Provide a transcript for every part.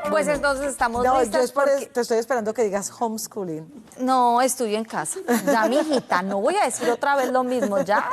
Pues entonces estamos No, listas te estoy esperando que digas homeschooling. No, estudio en casa. Ya, mijita, no voy a decir otra vez lo mismo. Ya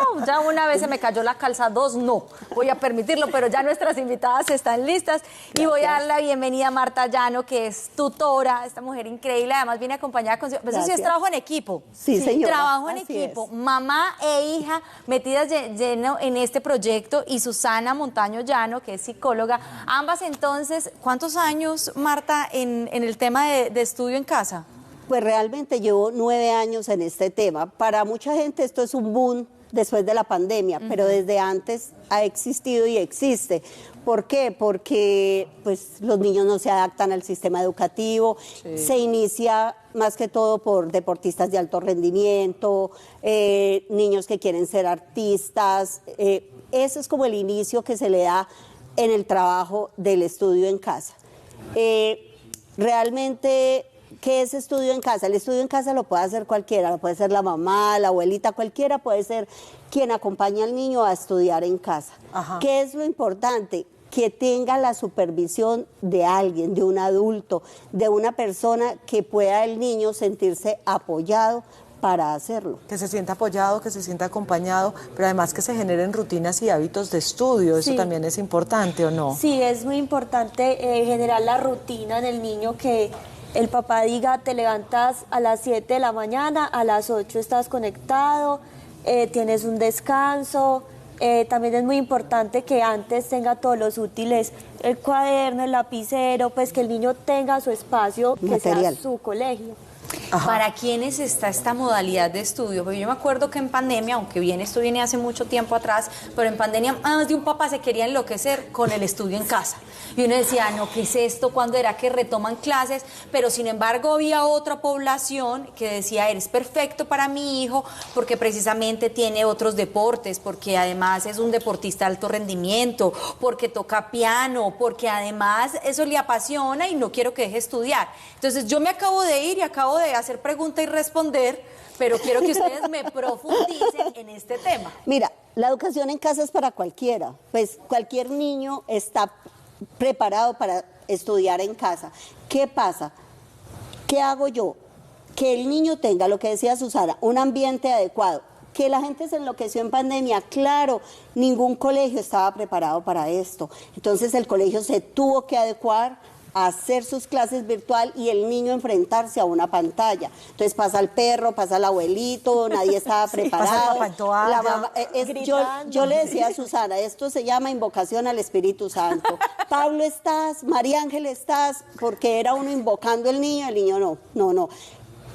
una vez se me cayó la calza, dos no voy a permitirlo, pero ya nuestras invitadas están listas. Gracias. Y voy a dar la bienvenida a Marta Llano, que es tutora, esta mujer increíble, además viene acompañada con... Pues eso sí es trabajo en equipo. Sí, señora. Trabajo en equipo. Mamá e hija metidas lleno en este proyecto, y Susana Montaño Llano, que es psicóloga. Ambas entonces, ¿cuántos años, Marta, en el tema de estudio en casa? Pues realmente llevo 9 años en este tema. Para mucha gente esto es un boom después de la pandemia, pero desde antes ha existido y existe. ¿Por qué? Porque pues, los niños no se adaptan al sistema educativo, se inicia más que todo por deportistas de alto rendimiento, niños que quieren ser artistas. Eso es como el inicio que se le da en el trabajo del estudio en casa. Realmente, ¿qué es estudio en casa? El estudio en casa lo puede hacer cualquiera, lo puede ser la mamá, la abuelita, cualquiera puede ser quien acompaña al niño a estudiar en casa. Ajá. ¿Qué es lo importante? Que tenga la supervisión de alguien, de un adulto, de una persona que pueda el niño sentirse apoyado para hacerlo. Que se sienta apoyado, que se sienta acompañado, pero además que se generen rutinas y hábitos de estudio, eso también es importante, ¿o no? Sí, es muy importante generar la rutina en el niño, que el papá diga, te levantas a las 7 de la mañana, a las 8 estás conectado, tienes un descanso. También es muy importante que antes tenga todos los útiles, el cuaderno, el lapicero, pues que el niño tenga su espacio, que sea su colegio. Ajá. ¿Para quiénes está esta modalidad de estudio? Porque yo me acuerdo que en pandemia, aunque bien esto viene hace mucho tiempo atrás, pero en pandemia más de un papá se quería enloquecer con el estudio en casa. Y uno decía, no, ¿qué es esto? ¿Cuándo era que retoman clases? Pero sin embargo había otra población que decía, eres perfecto para mi hijo porque precisamente tiene otros deportes, porque además es un deportista de alto rendimiento, porque toca piano, porque además eso le apasiona y no quiero que deje estudiar. Entonces yo me acabo de ir y acabo de hacer pregunta y responder, pero quiero que ustedes me profundicen en este tema. Mira, la educación en casa es para cualquiera, pues cualquier niño está preparado para estudiar en casa. ¿Qué pasa? ¿Qué hago yo? Que el niño tenga, lo que decía Susana, un ambiente adecuado. Que la gente se enloqueció en pandemia, claro, ningún colegio estaba preparado para esto. Entonces el colegio se tuvo que adecuar a hacer sus clases virtual y el niño enfrentarse a una pantalla. Entonces pasa el perro, pasa el abuelito, nadie estaba preparado. La mamá, yo le decía a Susana, esto se llama invocación al Espíritu Santo. Pablo estás, María Ángel estás, porque era uno invocando el niño no.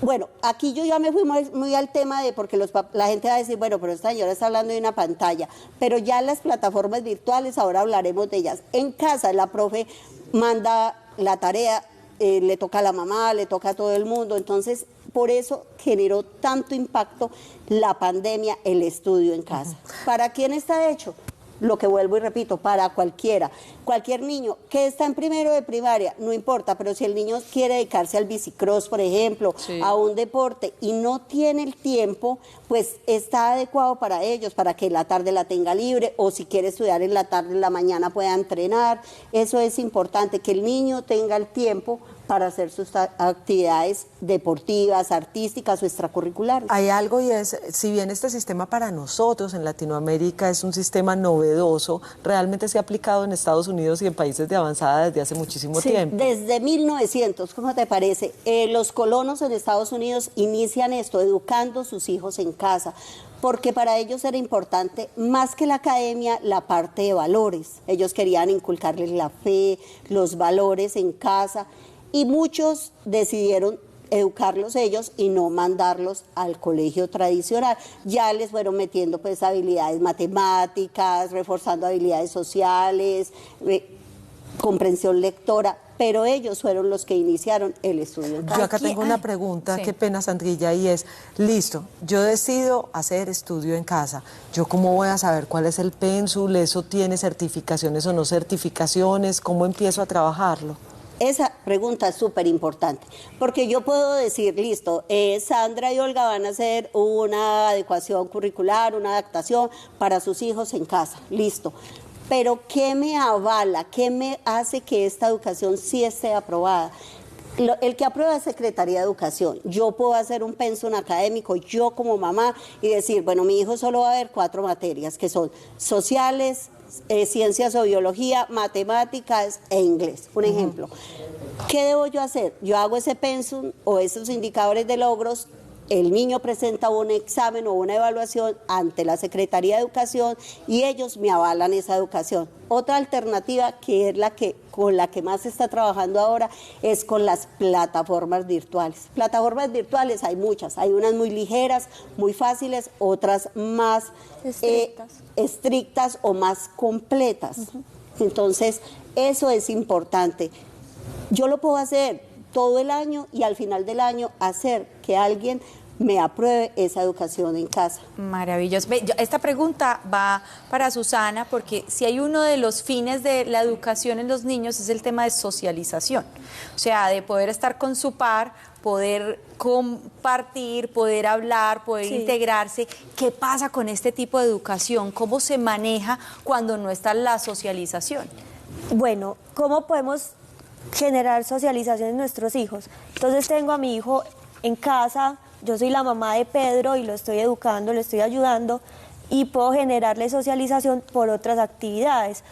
Bueno, aquí yo ya me fui muy al tema de, porque la gente va a decir, bueno, pero esta señora está hablando de una pantalla, pero ya las plataformas virtuales, ahora hablaremos de ellas. En casa la profe manda la tarea, le toca a la mamá, le toca a todo el mundo, entonces por eso generó tanto impacto la pandemia, el estudio en casa. ¿Para quién está hecho? Lo que vuelvo y repito, para cualquiera. Cualquier niño que está en primero de primaria, no importa, pero si el niño quiere dedicarse al bicicross, por ejemplo, a un deporte y no tiene el tiempo, pues está adecuado para ellos, para que la tarde la tenga libre, o si quiere estudiar en la tarde, en la mañana pueda entrenar. Eso es importante, que el niño tenga el tiempo para hacer sus actividades deportivas, artísticas o extracurriculares. Hay algo, y es, si bien este sistema para nosotros en Latinoamérica es un sistema novedoso, realmente se ha aplicado en Estados Unidos y en países de avanzada desde hace muchísimo tiempo. Desde 1900, ¿cómo te parece? Los colonos en Estados Unidos inician esto, educando a sus hijos en casa, porque para ellos era importante, más que la academia, la parte de valores. Ellos querían inculcarles la fe, los valores en casa, y muchos decidieron educarlos ellos y no mandarlos al colegio tradicional. Ya les fueron metiendo pues habilidades matemáticas, reforzando habilidades sociales, comprensión lectora, pero ellos fueron los que iniciaron el estudio. Yo acá tengo una pregunta, qué pena, Sandrilla, y es, listo, yo decido hacer estudio en casa, ¿yo cómo voy a saber cuál es el pénsul? ¿Eso tiene certificaciones o no certificaciones? ¿Cómo empiezo a trabajarlo? Esa pregunta es súper importante, porque yo puedo decir, listo, Sandra y Olga van a hacer una adecuación curricular, una adaptación para sus hijos en casa, listo. Pero ¿qué me avala? ¿Qué me hace que esta educación sí esté aprobada? El que aprueba es Secretaría de Educación. Yo puedo hacer un pensum académico, yo como mamá, y decir, bueno, mi hijo solo va a ver 4 materias, que son sociales, ciencias o biología, matemáticas e inglés. Un ejemplo. ¿Qué debo yo hacer? Yo hago ese pensum o esos indicadores de logros. El niño presenta un examen o una evaluación ante la Secretaría de Educación y ellos me avalan esa educación. Otra alternativa, que es con la que más se está trabajando ahora, es con las plataformas virtuales. Plataformas virtuales hay muchas, hay unas muy ligeras, muy fáciles, otras más estrictas o más completas. Entonces, eso es importante. Yo lo puedo hacer todo el año y al final del año hacer que alguien me apruebe esa educación en casa. Maravilloso. Esta pregunta va para Susana, porque si hay uno de los fines de la educación en los niños es el tema de socialización, o sea, de poder estar con su par, poder compartir, poder hablar, poder integrarse. ¿Qué pasa con este tipo de educación? ¿Cómo se maneja cuando no está la socialización? Bueno, ¿cómo podemos generar socialización en nuestros hijos? Entonces tengo a mi hijo en casa, yo soy la mamá de Pedro y lo estoy educando, le estoy ayudando y puedo generarle socialización por otras actividades.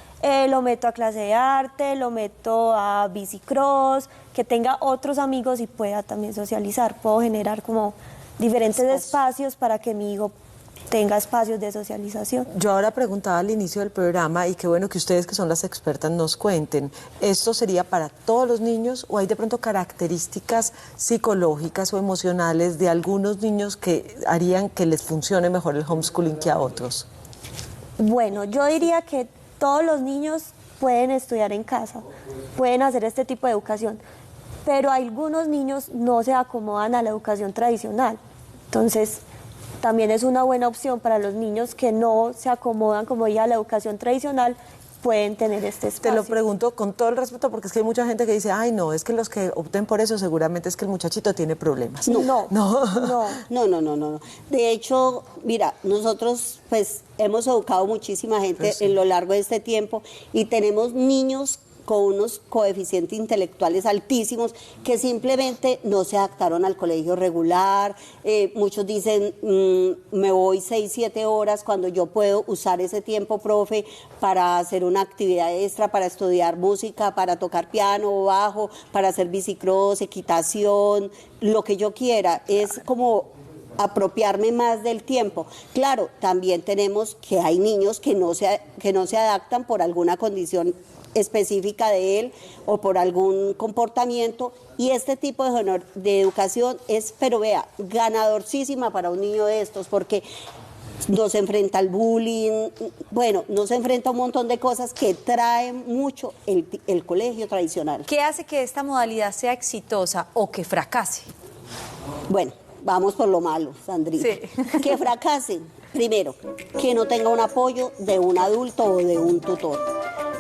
Lo meto a clase de arte, lo meto a bicicross, que tenga otros amigos y pueda también socializar. Puedo generar como diferentes espacios para que mi hijo tenga espacios de socialización. Yo ahora preguntaba al inicio del programa, y qué bueno que ustedes, que son las expertas, nos cuenten, ¿esto sería para todos los niños o hay de pronto características psicológicas o emocionales de algunos niños que harían que les funcione mejor el homeschooling que a otros? Bueno, yo diría que todos los niños pueden estudiar en casa, pueden hacer este tipo de educación, pero algunos niños no se acomodan a la educación tradicional. Entonces, también es una buena opción para los niños que no se acomodan, como ya a la educación tradicional, pueden tener este espacio. Te lo pregunto con todo el respeto, porque es que hay mucha gente que dice, ay, no, es que los que opten por eso seguramente es que el muchachito tiene problemas. No. De hecho, mira, nosotros pues hemos educado muchísima gente en lo largo de este tiempo y tenemos niños con unos coeficientes intelectuales altísimos que simplemente no se adaptaron al colegio regular. Muchos dicen, me voy 6, 7 horas cuando yo puedo usar ese tiempo, profe, para hacer una actividad extra, para estudiar música, para tocar piano o bajo, para hacer bicicross, equitación, lo que yo quiera. Es como apropiarme más del tiempo. Claro, también tenemos que hay niños que no se adaptan por alguna condición específica de él o por algún comportamiento, y este tipo de educación es, pero vea, ganadorcísima para un niño de estos, porque no se enfrenta al bullying, bueno, no se enfrenta a un montón de cosas que traen mucho el colegio tradicional. ¿Qué hace que esta modalidad sea exitosa o que fracase? Bueno, vamos por lo malo, Sandrita. Sí. Que fracase, primero, que no tenga un apoyo de un adulto o de un tutor.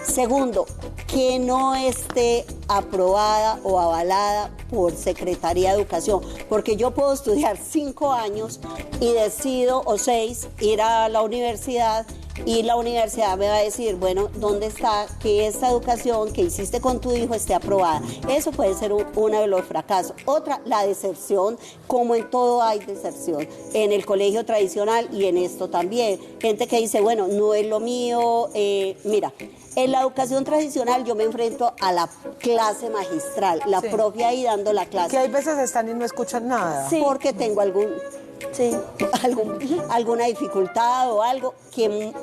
Segundo, que no esté aprobada o avalada por Secretaría de Educación, porque yo puedo estudiar 5 años y decido, o 6, ir a la universidad, y la universidad me va a decir, bueno, ¿dónde está que esta educación que hiciste con tu hijo esté aprobada? Eso puede ser uno de los fracasos. Otra, la deserción, como en todo hay deserción, en el colegio tradicional y en esto también. Gente que dice, bueno, no es lo mío. Mira, en la educación tradicional yo me enfrento a la clase magistral, la profe ahí dando la clase. Que hay veces están y no escuchan nada. Sí. Porque tengo alguna dificultad o algo que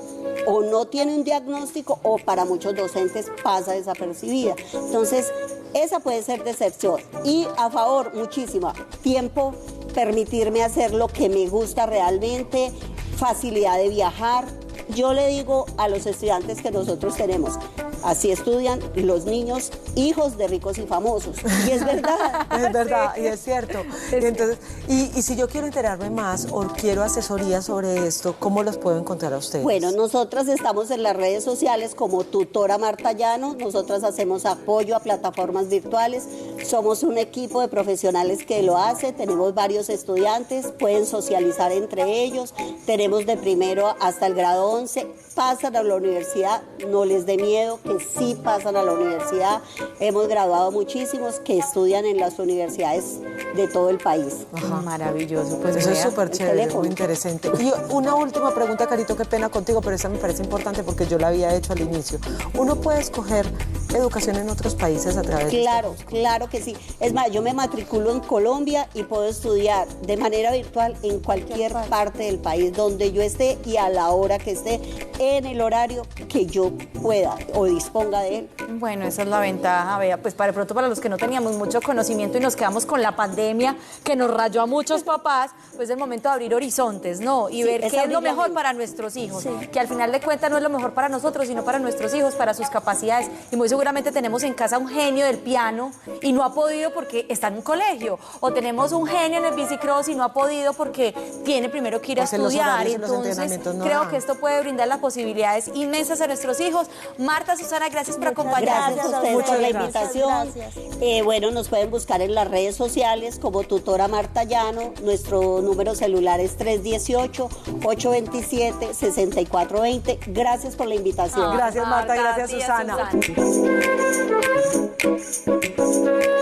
o no tiene un diagnóstico o para muchos docentes pasa desapercibida. Entonces, esa puede ser deserción. Y a favor, muchísima, tiempo, permitirme hacer lo que me gusta realmente, facilidad de viajar. Yo le digo a los estudiantes que nosotros tenemos, Así estudian los niños hijos de ricos y famosos. Y es verdad. Es verdad, y es cierto. Y, entonces, y si yo quiero enterarme más o quiero asesoría sobre esto, ¿cómo los puedo encontrar a ustedes? Bueno, nosotras estamos en las redes sociales como Tutora Marta Llano. Nosotras hacemos apoyo a plataformas virtuales. Somos un equipo de profesionales que lo hace. Tenemos varios estudiantes, pueden socializar entre ellos. Tenemos de primero hasta el grado 11. Pasan a la universidad, no les dé miedo, que sí pasan a la universidad. Hemos graduado muchísimos que estudian en las universidades de todo el país. Ajá. Maravilloso. Pues eso es vea. súper chévere, muy interesante. Y una última pregunta, Carito, qué pena contigo, pero esa me parece importante porque yo la había hecho al inicio. ¿Uno puede escoger educación en otros países a través de Claro, claro que sí. Es más, yo me matriculo en Colombia y puedo estudiar de manera virtual en cualquier parte del país donde yo esté y a la hora que esté, en el horario que yo pueda o disponga de él. Bueno, esa es la ventaja, vea, pues para pronto para los que no teníamos mucho conocimiento y nos quedamos con la pandemia que nos rayó a muchos papás, pues es el momento de abrir horizontes, ¿no? Y Sí, ver es qué es lo abrir la mejor mente. para nuestros hijos, que al final de cuentas no es lo mejor para nosotros, sino para nuestros hijos, para sus capacidades. Y muy seguramente tenemos en casa un genio del piano y no ha podido porque está en un colegio, o tenemos un genio en el bicicross y no ha podido porque tiene primero que ir a Pues en los estudiar. horarios y los Entonces, entrenamientos no creo dan. que esto puede brindar las posibilidades inmensas a nuestros hijos. Marta, Susana, gracias por acompañarnos. Gracias a ustedes Muchas por la gracias. invitación. Gracias. Bueno, nos pueden buscar en las redes sociales como Tutora Marta Llano. Nuestro número celular es 318-827-6420. Gracias por la invitación. Gracias, Marta, gracias, a ti, Susana. Susana.